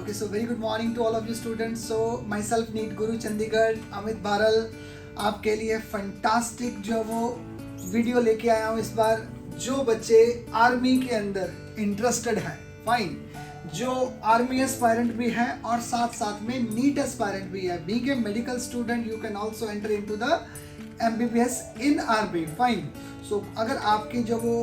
Okay, so very good morning to all of you students. So myself Neet Guru Chandigarh, Amit भारल आपके लिए fantastic जो वो video लेके आया हूँ इस बार। जो बच्चे आर्मी के अंदर इंटरेस्टेड है, फाइन, जो आर्मी एस्पायरेंट भी है और साथ साथ में नीट एस्पायरेंट भी है। Being a medical student you can also enter into the MBBS in army, fine. So अगर आपकी जो वो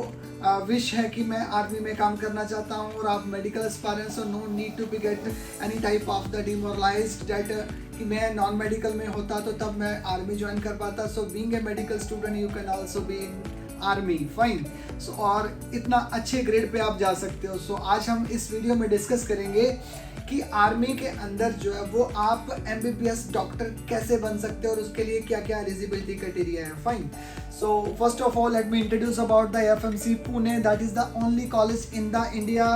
विश है कि मैं आर्मी में काम करना चाहता हूँ और आप medical aspirant, so no need to be get any type of the demoralized that कि मैं नॉन मेडिकल में होता तो तब मैं आर्मी ज्वाइन कर पाता। So being a medical student you can also be in army, fine. So और इतना अच्छे ग्रेड पे आप जा सकते हो। सो आज हम इस वीडियो में डिस्कस करेंगे कि आर्मी के अंदर जो है वो आप MBBS डॉक्टर कैसे बन सकते हो और उसके लिए क्या क्या एलिजिबिलिटी क्राइटेरिया है, fine. So first of all let me introduce about the FMC Pune, that is the only college in the India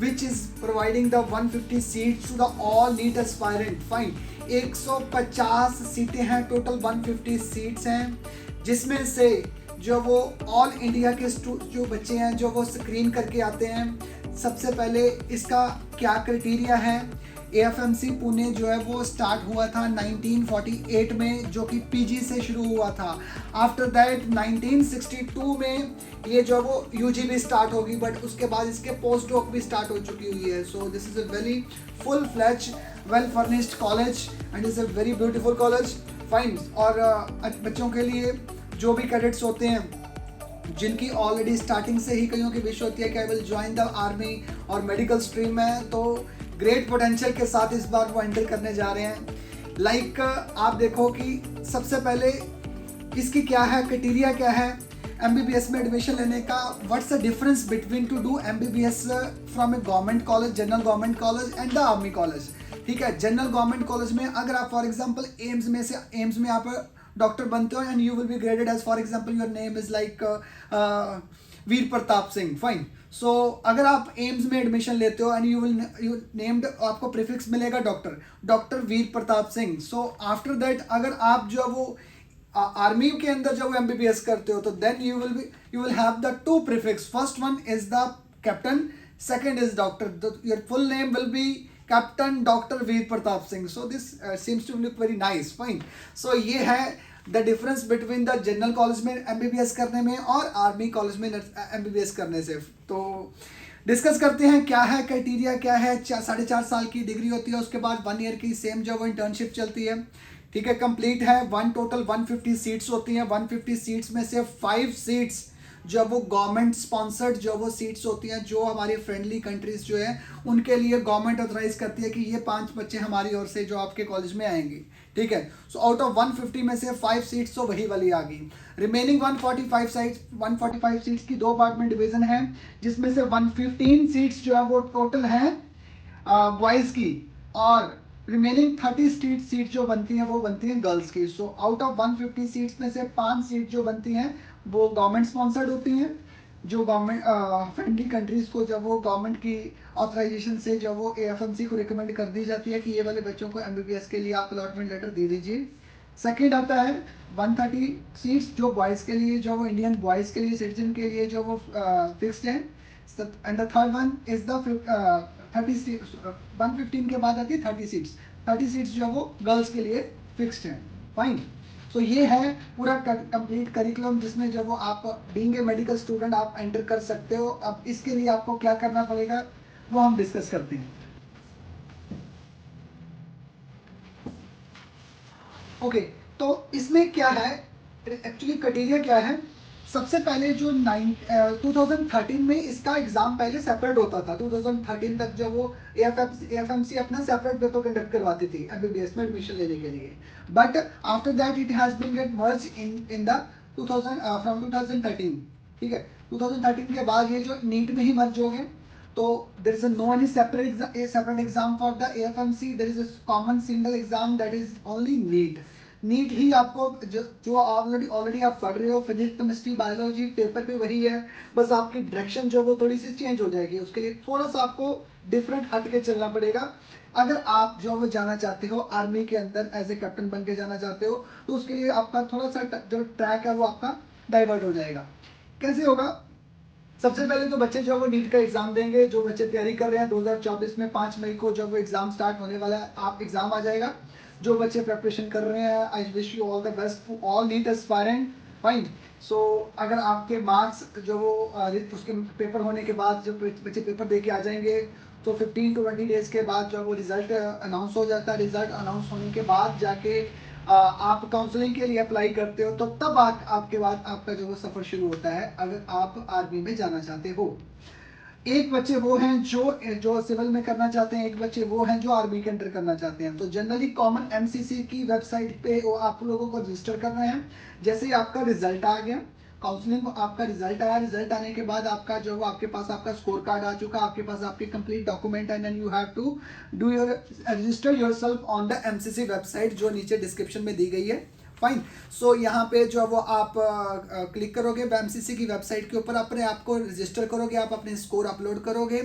which is providing the 150 seats to the all NEET aspirant, fine। 150 सीटें हैं, total 150 seats हैं, जिसमें से जो वो all India के जो बच्चे हैं जो वो स्क्रीन करके आते हैं। सबसे पहले इसका क्या क्राइटेरिया है, AFMC पुणे जो है वो स्टार्ट हुआ था 1948 में, जो कि PG से शुरू हुआ था। आफ्टर दैट 1962 में ये जो वो UG भी स्टार्ट होगी, बट उसके बाद इसके पोस्ट डॉक भी स्टार्ट हो चुकी हुई है। So this is a very full fledge well furnished college and is a very beautiful college, fine. और बच्चों के लिए जो भी कैडेट्स होते हैं जिनकी ऑलरेडी स्टार्टिंग से ही कईयों की विश होती है कि I will join the army और मेडिकल स्ट्रीम में, तो ग्रेट पोटेंशियल के साथ इस बार वो एंटर करने जा रहे हैं। लाइक आप देखो कि सबसे पहले इसकी क्या है क्राइटेरिया, क्या है MBBS में एडमिशन लेने का। What's the difference between two do MBBS from A government college, general government college and the army college, ठीक है। जनरल गवर्नमेंट कॉलेज में अगर आप फॉर एग्जांपल एम्स में आप डॉक्टर बनते हो and you will be graded as for example your name is like Veer Pratap Singh, fine. So अगर आप एम्स में एडमिशन लेते हो एंड यू नेम्ड, आपको प्रीफिक्स मिलेगा doctor Veer Pratap Singh. So after that अगर आप जो वो आर्मी के अंदर जब MBBS करते हो तो then you will have the two prefix. First one is the captain, second is doctor. Your full name will be captain doctor Veer Pratap Singh. So this seems to look very nice, fine. So ये है the difference between the general college में MBBS करने में और army college में MBBS करने से। तो डिस्कस करते हैं क्या है क्राइटेरिया, क्या है। 4.5 साल की डिग्री होती है, उसके बाद 1 ईयर की सेम जो वो इंटर्नशिप चलती है, ठीक है, कंप्लीट है। टोटल 150 सीट्स होती हैं। 150 सीट्स में से 5 सीट्स जो वो गवर्नमेंट स्पॉन्सर्ड जो वो सीट्स होती हैं, जो हमारी फ्रेंडली कंट्रीज जो है उनके लिए गवर्नमेंट ऑथराइज करती है कि ये 5 बच्चे हमारी ओर से जो आपके कॉलेज में आएंगे, ठीक है। सो आउट ऑफ 150 में से 5 सीट्स तो वही वाली आ गई। रिमेनिंग 145 सीट्स की 2 पार्ट में डिवीजन है, जिसमें से 115 सीट्स जो है वो टोटल है बॉयज की, और रिमेनिंग 30 सीट जो बनती हैं वो बनती हैं गर्ल्स की। सो आउट ऑफ 150 सीट्स में से 5 सीट जो बनती हैं वो गवर्नमेंट स्पॉन्सर्ड होती हैं, जो गवर्नमेंट फ्रेंडली कंट्रीज को जब वो गवर्नमेंट की ऑथराइजेशन से जब वो AFMC को रिकमेंड कर दी जाती है कि ये वाले बच्चों को MBBS के लिए आप अलॉटमेंट लेटर दे दीजिए। सेकेंड आता है 130 सीट्स जो बॉयज़ के लिए, जो वो इंडियन बॉयज़ के लिए, सिटीजन के लिए जो वो फिक्स्ड है। And the third one is the 115 के बाद आती है 30 सीट्स जो वो गर्ल्स के लिए फिक्स्ड है, फाइन। सो ये है पूरा कंप्लीट करिकुलम, जिसमें जब वो आप बीइंग ए मेडिकल स्टूडेंट आप एंटर कर सकते हो। अब इसके लिए आपको क्या करना पड़ेगा वो हम डिस्कस करते हैं। ओके, तो इसमें क्या है एक्चुअली क्राइटेरिया क्या है। सबसे पहले जो 2013 में इसका एग्जाम पहले सेपरेट होता था। 2013 तक जो वो AFMC अपना सेपरेट पेपर कंडक्ट करवाती थी MBBS में एडमिशन लेने के लिए, but after that it has been get merge in the 2000 from 2013, ठीक है। 2013 के बाद ये जो नीट में ही मर्ज हो गए, तो there is a no any separate exam for the AFMC. There is a common single exam that is only NEET. NEET ही आपको जो ऑलरेडी आप पढ़ रहे हो, फिजिक्स केमिस्ट्री बायोलॉजी पेपर पे वही है, बस आपकी डायरेक्शन जो वो थोड़ी सी चेंज हो जाएगी। उसके लिए थोड़ा सा आपको डिफरेंट हट के चलना पड़ेगा। अगर आप जो वो जाना चाहते हो आर्मी के अंदर एज ए कैप्टन बन के जाना चाहते हो, तो उसके लिए आपका थोड़ा सा जो ट्रैक है वो आपका डाइवर्ट हो जाएगा। कैसे होगा, सबसे पहले तो बच्चे जो वो नीट का एग्जाम देंगे, जो बच्चे तैयारी कर रहे हैं 2024 में 5 मई को जब वो एग्जाम स्टार्ट होने वाला है, आप एग्जाम आ जाएगा। जो बच्चे प्रिपरेशन कर रहे हैं, I wish you all the best to all NEET aspirant. Fine. So अगर आपके मार्क्स जो वो उसके पेपर होने के बाद जब बच्चे पेपर दे के आ जाएंगे तो 15 to 20 डेज के बाद जो वो रिजल्ट अनाउंस हो जाता है। रिजल्ट अनाउंस होने के बाद जाके आप काउंसलिंग के लिए अप्लाई करते हो, तो तब आपके बाद आपका जो सफ़र शुरू होता है अगर आप आर्मी में जाना चाहते हो। एक बच्चे वो हैं जो सिविल में करना चाहते हैं, एक बच्चे वो हैं जो आर्मी के अंदर करना चाहते हैं। तो जनरली कॉमन एमसीसी की वेबसाइट पे वो आप लोगों को रजिस्टर करना है। जैसे ही आपका रिजल्ट आ गया, काउंसलिंग आपका रिजल्ट आया, रिजल्ट आने के बाद आपका जो आपके पास आपका स्कोर कार्ड आ चुका, आपके पास आपके complete document and then you have to do your register yourself on the MCC website जो नीचे डिस्क्रिप्शन में दी गई है। फाइन। सो यहाँ पे जो वो आप क्लिक करोगे एमसीसी की वेबसाइट के ऊपर, अपने आप को रजिस्टर करोगे, आप अपने स्कोर अपलोड करोगे।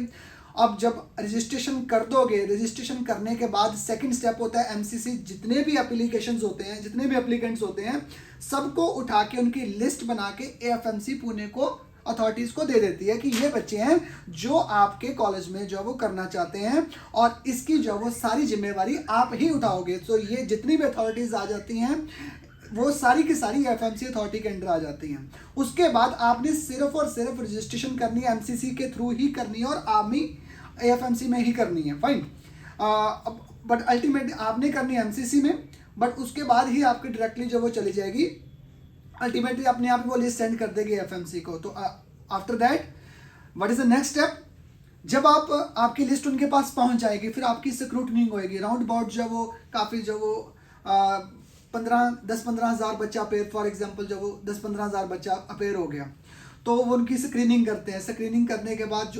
अब जब रजिस्ट्रेशन कर दोगे, रजिस्ट्रेशन करने के बाद सेकंड स्टेप होता है एमसीसी जितने भी एप्लीकेशंस होते हैं, जितने भी एप्लीकेंट्स होते हैं, सबको उठा के उनकी लिस्ट बना के एएफएमसी पुणे को अथॉरिटीज़ को दे देती है कि ये बच्चे हैं जो आपके कॉलेज में जो वो करना चाहते हैं, और इसकी जो वो सारी जिम्मेवारी आप ही उठाओगे। तो ये जितनी भी अथॉरिटीज़ आ जाती हैं वो सारी की सारी एफएमसी अथॉरिटी के अंडर आ जाती हैं। उसके बाद आपने सिर्फ और सिर्फ रजिस्ट्रेशन करनी है, एमसीसी के थ्रू ही करनी है और आर्मी एएफएमसी में ही करनी है। फाइन। बट अल्टीमेटली आपने करनी है एमसीसी में, बट उसके बाद ही आपकी डायरेक्टली जो वो चली जाएगी, अल्टीमेटली अपने आप वो लिस्ट सेंड कर देगी एफएमसी को। तो after that what is the next step? जब आपकी लिस्ट उनके पास पहुंच जाएगी, फिर आपकी स्क्रूटनिंग होएगी। राउंड अबाउट जो वो काफ़ी जो वो 10-15 हज़ार बच्चा अपेयर, फॉर एग्जांपल जो वो 10-15 हज़ार बच्चा अपेयर हो गया, तो वो उनकी स्क्रीनिंग करते हैं। स्क्रीनिंग करने के बाद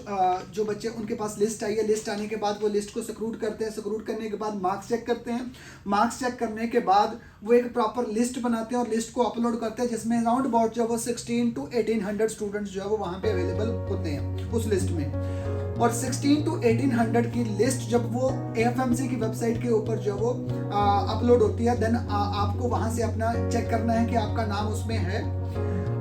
जो बच्चे उनके पास लिस्ट आई है, लिस्ट आने के बाद वो लिस्ट को स्क्रूट करते हैं। स्क्रूट करने के बाद मार्क्स चेक करते हैं। मार्क्स चेक करने के बाद वो एक प्रॉपर लिस्ट बनाते हैं और लिस्ट को अपलोड करते हैं, जिसमें राउंड अबाउट जो वो 16 to 1800 स्टूडेंट्स जो है वो वहाँ पे अवेलेबल होते हैं उस लिस्ट में। और 16 to 1800 की लिस्ट जब वो एएफएमसी की वेबसाइट के ऊपर जो वो अपलोड होती है, देन आपको वहाँ से अपना चेक करना है कि आपका नाम उसमें है।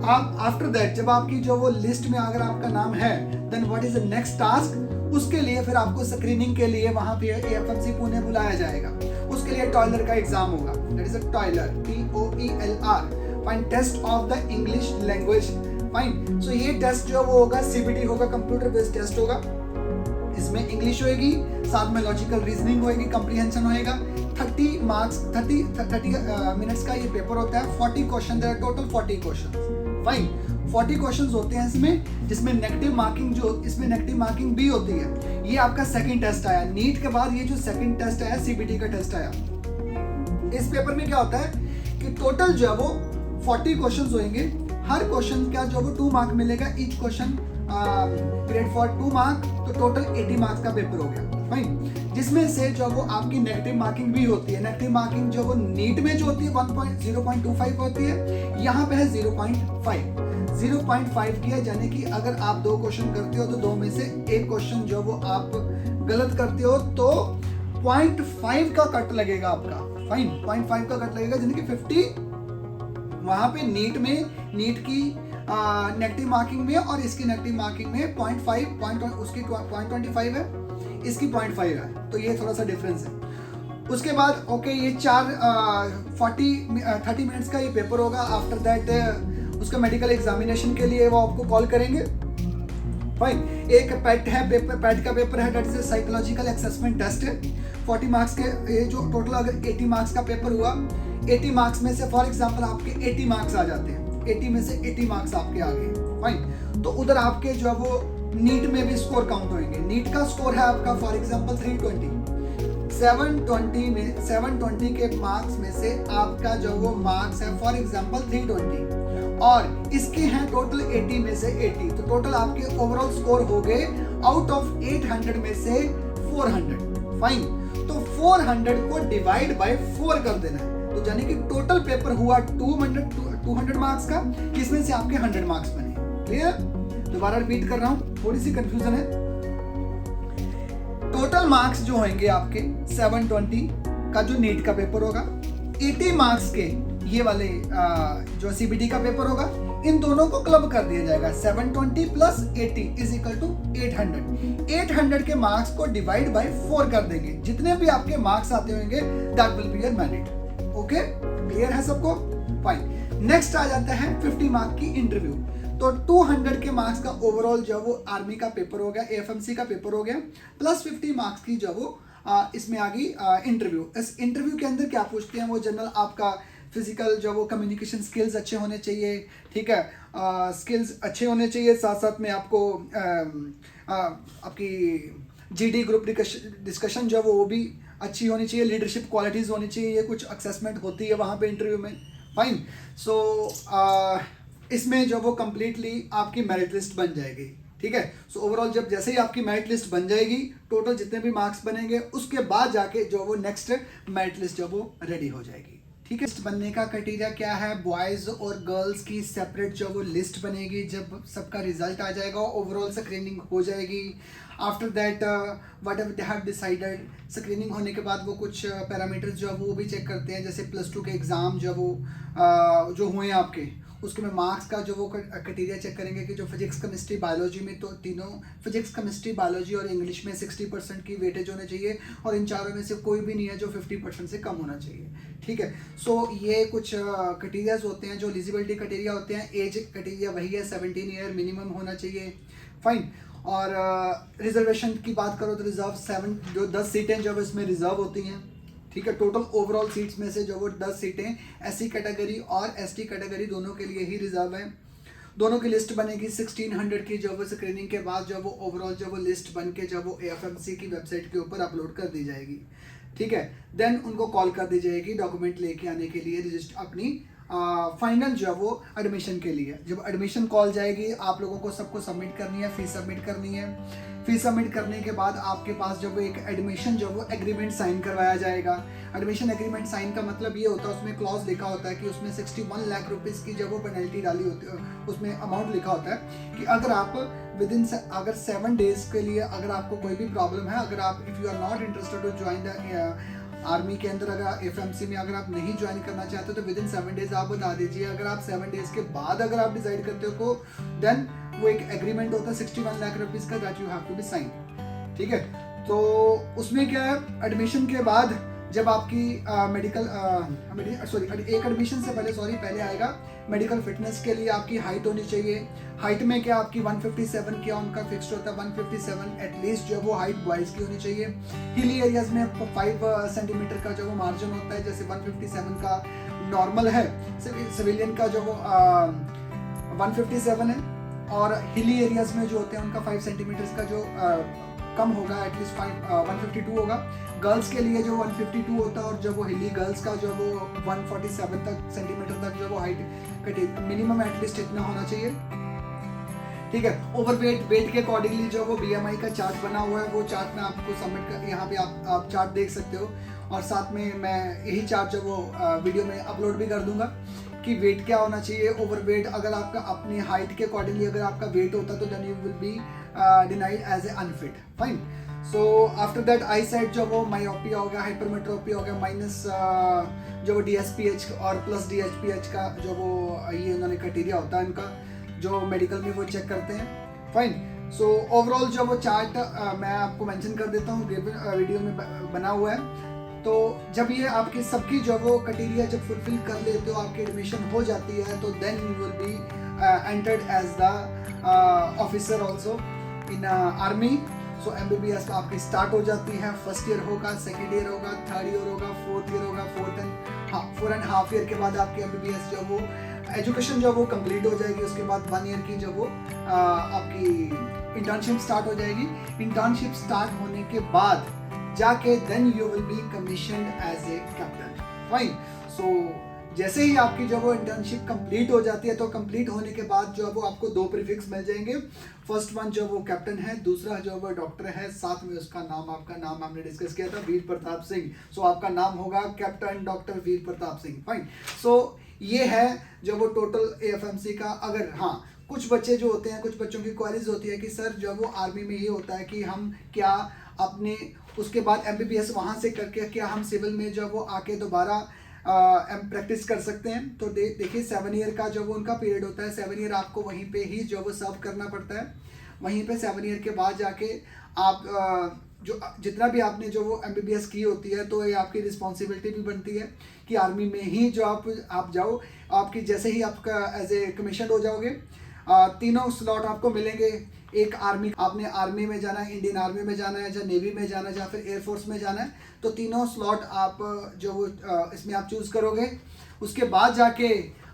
आप आफ्टर दैट जब आपकी जो वो लिस्ट में अगर आपका नाम है, then what is the next task? उसके लिए फिर आपको स्क्रीनिंग के लिए वहाँ पे एएफएमसी पुणे बुलाया जाएगा। उसके लिए टॉयलर का एग्जाम होगा, that is a TOELR, TOELR, fine, test of the English language. Fine. So ये टेस्ट जो वो होगा सीबीटी होगा, कंप्यूटर बेस्ड टेस्ट होगा। इसमें इंग्लिश होएगी, साथ में लॉजिकल रीजनिंग होएगी, कॉम्प्रिहेंशन होएगा। 30 मार्क्स 30 मिनट्स का ये पेपर होता है। 40 question, there are total 40 question. Fine. 40 questions होते हैं इसमें, जिसमें नेगेटिव मार्किंग इसमें नेगेटिव मार्किंग भी होती है। ये आपका सेकंड टेस्ट आया नीट के बाद। ये जो सेकंड टेस्ट आया सीबीटी का टेस्ट आया। इस पेपर में क्या होता है कि टोटल जो है वो 40 क्वेश्चंस होंगे। हर क्वेश्चन का जो वो 2 मार्क मिलेगा। Each question grade for 2 mark, तो टोटल 80 मार्क्स का पेपर हो गया। फाइन। जिसमें से जो वो आपकी नेगेटिव मार्किंग भी होती है। नेगेटिव मार्किंग जो वो नीट में जो होती है 0.25 होती है, यहाँ पे है 0.5 किया, यानी कि अगर आप 2 क्वेश्चन करते हो तो 2 में से 1 क्वेश्चन जो वो आप गलत करते हो तो 0.5 का कट लगेगा आपका। फाइन। 0.5 का कट लगेगा, यानी कि 50 वहां पे नीट की नेगेटिव मार्किंग में और इसकी नेगेटिव मार्किंग में 0.5 उसकी 0.25 है, इसकी 0.5 है। तो ये थोड़ा सा डिफरेंस है। उसके बाद ओके ये 30 मिनट्स का ये पेपर होगा। आफ्टर दैट उसका मेडिकल एग्जामिनेशन के लिए वो आपको कॉल करेंगे। फाइन। एक पैट है, पैट का पेपर है, that is psychological assessment test है। 40 मार्क्स के, ये जो टोटल अगर 80 मार्क्स का पेपर हुआ, 80 मार्क्स में से फॉर एग्जांपल आपके 80 मार्क्स आ जाते हैं, 80 में से 80 मार्क्स आपके आ गए। फाइन। तो उधर आपके जो है वो नीट में भी स्कोर काउंट होंगे। नीट का स्कोर है आपका फॉर एग्जांपल 320, 720 के मार्क्स में से आपका जो वो मार्क्स है फॉर एग्जांपल 320, और इसके हैं टोटल 80 में से 80, तो टोटल आपके ओवरऑल स्कोर हो गए आउट ऑफ 800 में से 400। फाइन। तो 400 को डिवाइड बाय 4 कर देना है, तो यानी कि टोटल पेपर हुआ 200 मार्क्स का, जिसमें से आपके 100 मार्क्स बने। क्लियर? दोबारा रिपीट कर रहा हूं, थोड़ी सी कंफ्यूजन है। टोटल मार्क्स जो होंगे आपके 720 का जो नीट का पेपर होगा, 80 मार्क्स के ये वाले जो सीबीटी का पेपर होगा, इन दोनों को क्लब कर दिया जाएगा। 720 प्लस 80 इज इक्वल टू 800। 800 के मार्क्स को डिवाइड बाय 4 कर देंगे। जितने भी आपके मार्क्स आते होंगे that will be your merit. Okay, clear है सबको? फाइन। नेक्स्ट आ जाता है 50 मार्क की इंटरव्यू। तो 200 के मार्क्स का ओवरऑल जो वो आर्मी का पेपर हो गया, एएफएमसी का पेपर हो गया, प्लस 50 मार्क्स की जो वो इसमें आ गई इंटरव्यू। इस इंटरव्यू के अंदर क्या पूछते हैं वो जनरल आपका फिजिकल जो वो कम्युनिकेशन स्किल्स अच्छे होने चाहिए, ठीक है, स्किल्स अच्छे होने चाहिए, साथ साथ में आपको आपकी जीडी ग्रुप डिस्कशन जो वो भी अच्छी होनी चाहिए, लीडरशिप क्वालिटीज़ होनी चाहिए, ये कुछ असेसमेंट होती है वहाँ पे इंटरव्यू में। फाइन। सो इसमें जो वो कम्प्लीटली आपकी मेरिट लिस्ट बन जाएगी, ठीक है। सो ओवरऑल जब जैसे ही आपकी मेरिट लिस्ट बन जाएगी, टोटल जितने भी मार्क्स बनेंगे उसके बाद जाके जो वो नेक्स्ट मेरिट लिस्ट जो वो रेडी हो जाएगी, ठीक है। लिस्ट बनने का क्राइटेरिया क्या है? बॉयज़ और गर्ल्स की सेपरेट जो वो लिस्ट बनेगी। जब सबका रिजल्ट आ जाएगा, ओवरऑल स्क्रीनिंग हो जाएगी। After that what ever they have decided, screening होने के बाद वो कुछ पैरामीटर्स जो है वो भी चेक करते हैं, जैसे +2 के एग्ज़ाम जो वो जो हुए आपके, उसके में मार्क्स का जो वो क्राइटेरिया चेक करेंगे कि जो फिजिक्स केमिस्ट्री बायोलॉजी में, तो तीनों फिजिक्स केमिस्ट्री बायोलॉजी और इंग्लिश में 60% की वेटेज होने चाहिए, और इन चारों में से कोई भी नहीं है जो 50% से कम होना चाहिए, ठीक है। सो ये कुछ क्राइटेरियाज होते हैं जो एलिजिबिलिटी क्राइटेरिया होते हैं। एज क्राइटेरिया वही है, 17 ईयर मिनिमम होना चाहिए। फाइन। और रिजर्वेशन की बात करो तो रिजर्व 7 जो 10 सीटें जो इसमें रिजर्व होती हैं, ठीक है। टोटल ओवरऑल सीट्स में से जो वो 10 सीटें एससी कैटेगरी और एसटी कैटेगरी दोनों के लिए ही रिजर्व है। दोनों की लिस्ट बनेगी 1600 की, जो वो स्क्रीनिंग के बाद जो वो ओवरऑल जो वो लिस्ट बन के जब वो एएफएमसी की वेबसाइट के ऊपर अपलोड कर दी जाएगी, ठीक है। देन उनको कॉल कर दी जाएगी डॉक्यूमेंट लेके आने के लिए, रजिस्टर अपनी फाइनल जो है वो एडमिशन के लिए। जब एडमिशन कॉल जाएगी, आप लोगों को सबको सबमिट करनी है, फीस सबमिट करनी है। फीस सबमिट करने के बाद आपके पास जब वो एक एडमिशन जो वो एग्रीमेंट साइन करवाया जाएगा। एडमिशन एग्रीमेंट साइन का मतलब ये होता है, उसमें क्लॉज लिखा होता है कि उसमें 61 लाख रुपीज़ की जब वो पेनल्टी डाली होती है, उसमें अमाउंट लिखा होता है कि अगर आप अगर 7 डेज के लिए अगर आपको कोई भी प्रॉब्लम है, अगर आप if you are not interested to join the army के अंदर, अगर एफएमसी में अगर आप नहीं ज्वाइन करना चाहते तो विद इन 7 डेज आप बता दीजिए। अगर आप 7 डेज के बाद अगर आप डिसाइड करते हो देन वो एक एग्रीमेंट होता है 61 लाख रुपीज़ का, that you have to be sign, ठीक है। तो उसमें क्या है, एडमिशन के बाद जब आपकी एक एडमिशन से पहले आएगा मेडिकल फिटनेस के लिए आपकी हाइट होनी चाहिए। हाइट में क्या आपकी 157 क्या उनका फिक्स्ड होता है, 157 एटलीस्ट जो वो हाइट बॉयज़ की होनी चाहिए। हिली एरियाज में 5 सेंटीमीटर का जो वो मार्जिन होता है, जैसे 157 का नॉर्मल है, सिविलियन का जो वो 157 है, और हिली एरियाज में जो होते हैं उनका 5 सेंटीमीटर का जो कम होगा, एटलीस्ट 152 होगा। गर्ल्स के लिए जो 152 होता है, और जब वो हिली गर्ल्स का जो वो 147 तक सेंटीमीटर तक जो वो हाइट मिनिमम एटलीस्ट इतना होना चाहिए, ठीक है। वेट के अकॉर्डिंगली जो वो बीएमआई का चार्ट बना हुआ है, वो चार्ट मैं आपको सबमिट कर, यहाँ पे आप चार्ट देख सकते हो, और साथ में मैं यही चार्ट जो वो वीडियो में अपलोड भी कर दूंगा कि वेट क्या होना चाहिए। ओवरवेट अगर आपका अपनी हाइट के अकॉर्डिंगली अगर आपका वेट होता तो then you will be denied as a unfit. Fine. So after that eyesight जो वो मायोपिया हो गया, हाइपरमेट्रोपिया हो गया, माइनस जो वो डीएसपीएच और प्लस डीएचपीएच का जो वो ये उन्होंने क्राइटेरिया होता है इनका, जो मेडिकल में वो चेक करते हैं। फाइन। सो ओवरऑल जो वो चार्ट मैं आपको मेंशन कर देता हूँ, वीडियो में बना हुआ है। तो जब ये आपकी सबकी जो वो क्राइटेरिया जब फुलफिल कर लेते हो, आपकी एडमिशन हो जाती है, तो then you will be entered as the officer also in army. So MBBS आपकी स्टार्ट हो जाती है। फर्स्ट ईयर होगा, सेकेंड ईयर होगा, थर्ड ईयर होगा, फोर्थ ईयर होगा, 4.5 ईयर के बाद आपकी एमबीबीएस जो वो एजुकेशन जो वो कंप्लीट हो जाएगी। उसके बाद 1 ईयर की जो वो आपकी इंटर्नशिप स्टार्ट हो जाएगी। इंटर्नशिप स्टार्ट होने के बाद जाके then you will be commissioned as a captain. Fine. So जैसे ही आपकी जो वो इंटर्नशिप कंप्लीट हो जाती है, तो कंप्लीट होने के बाद जो वो आपको 2 प्रीफिक्स मिल जाएंगे। फर्स्ट वन जो वो कैप्टन है, दूसरा जो वो डॉक्टर है, साथ में उसका नाम, आपका नाम हमने डिस्कस किया था वीर प्रताप सिंह। सो आपका नाम होगा captain doctor Veer Pratap Singh. Fine. So ये है जो वो टोटल एएफएमसी का। अगर हाँ, कुछ बच्चे जो होते हैं, कुछ बच्चों की क्वेरीज होती है कि सर जो वो आर्मी में ये होता है कि हम क्या अपने उसके बाद एमबीबीएस वहाँ से करके क्या हम सिविल में जो वो आके दोबारा प्रैक्टिस कर सकते हैं। तो देखिए 7 ईयर का जो वो उनका पीरियड होता है, 7 ईयर आपको वहीं पे ही जो वो सर्व करना पड़ता है। वहीं पे 7 ईयर के बाद जाके आप जो जितना भी आपने जो वो MBBS की होती है, तो ये आपकी रिस्पॉन्सिबिलिटी भी बनती है कि आर्मी में ही जो आप जाओ। आपकी जैसे ही आपका एज ए कमीशन हो जाओगे, तीनों स्लॉट आपको मिलेंगे। एक आर्मी, आपने आर्मी में जाना है, इंडियन आर्मी में जाना है, या नेवी में जाना है, या फिर एयरफोर्स में जाना है, तो तीनों स्लॉट आप जो वो इसमें आप चूज़ करोगे। उसके बाद जाके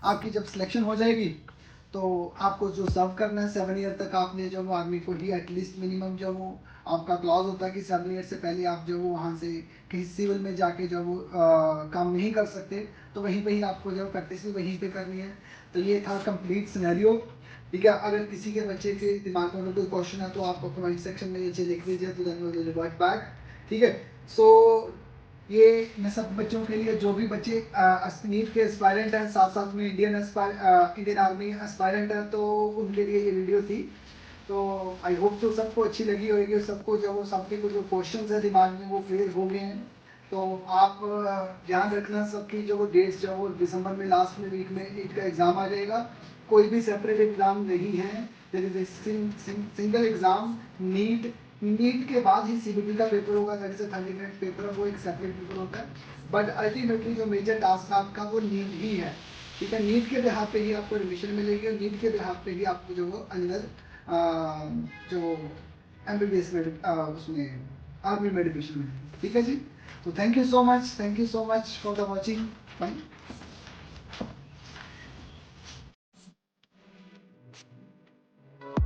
आपकी जब सिलेक्शन हो जाएगी, तो आपको जो सर्व करना है 7 ईयर तक, आपने जो वो आर्मी को ही एटलीस्ट मिनिमम जो वो आपका क्लॉज होता है कि 7 ईयर से पहले आप जो वो वहाँ से कहीं सिविल में जाके जो वो काम नहीं कर सकते, तो वहीं पे ही आपको जो प्रैक्टिस भी वहीं पे करनी है। तो ये था कंप्लीट सिनेरियो। ठीक है, अगर किसी के बच्चे के दिमाग में कोई क्वेश्चन है तो आपको कमेंट सेक्शन में नीचे लिख दीजिए, तो देन विल रिवर्ट बैक। ठीक है, सो ये मैं सब बच्चों के लिए, जो भी बच्चे नीट के एस्पायरेंट हैं, साथ साथ में इंडियन आर्मी एस्पायरेंट हैं, तो उनके लिए ये वीडियो थी। तो आई होप तो सबको अच्छी लगी होगी, सबको जो वो सबके को जो क्वेश्चंस है दिमाग में वो क्लियर हो गए हैं। तो आप ध्यान रखना सबकी जो वो डेट्स, जो वो दिसंबर में लास्ट में वीक में नीट का एग्ज़ाम आ जाएगा। कोई भी सेपरेट एग्ज़ाम नहीं है, there is a single exam. NEET NEET के बाद ही CBT का पेपर होगा, दैट इज 30 मिनट पेपर, वो एक सेपरेट पेपर होता है। बट अल्टीमेटली जो मेजर टास्क आपका वो नीट ही है। ठीक है, नीट के बिहाफ पे ही आपको एडमिशन मिलेगी, और नीट के बिहाफ पे ही आपको जो वो अंदर जो MBBS में उसमें आर्मी में एडमिशन मिलेगी। ठीक है जी, तो thank you so much for the watching. Bye.